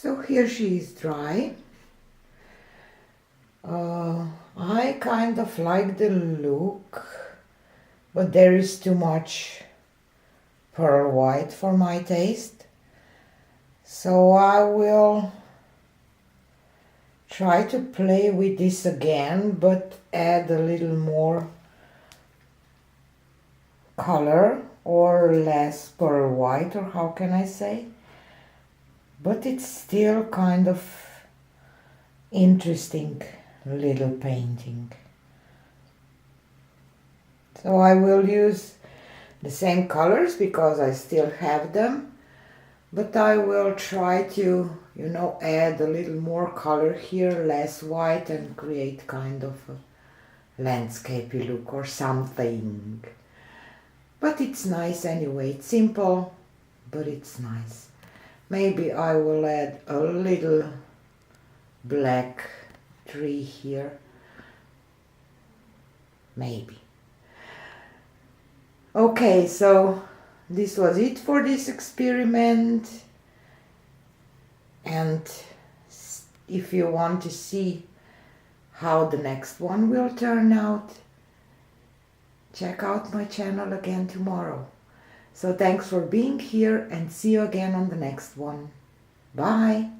So here she is dry. I kind of like the look, but there is too much pearl white for my taste. So I will try to play with this again, but add a little more color or less pearl white, or how can I say? But it's still kind of interesting little painting. So I will use the same colors because I still have them, but I will try to, add a little more color here, less white, and create kind of a landscapey look or something. But it's nice anyway. It's simple, but it's nice. Maybe I will add a little black tree here. Maybe. Okay, so this was it for this experiment. And if you want to see how the next one will turn out, check out my channel again tomorrow. So thanks for being here and see you again on the next one. Bye!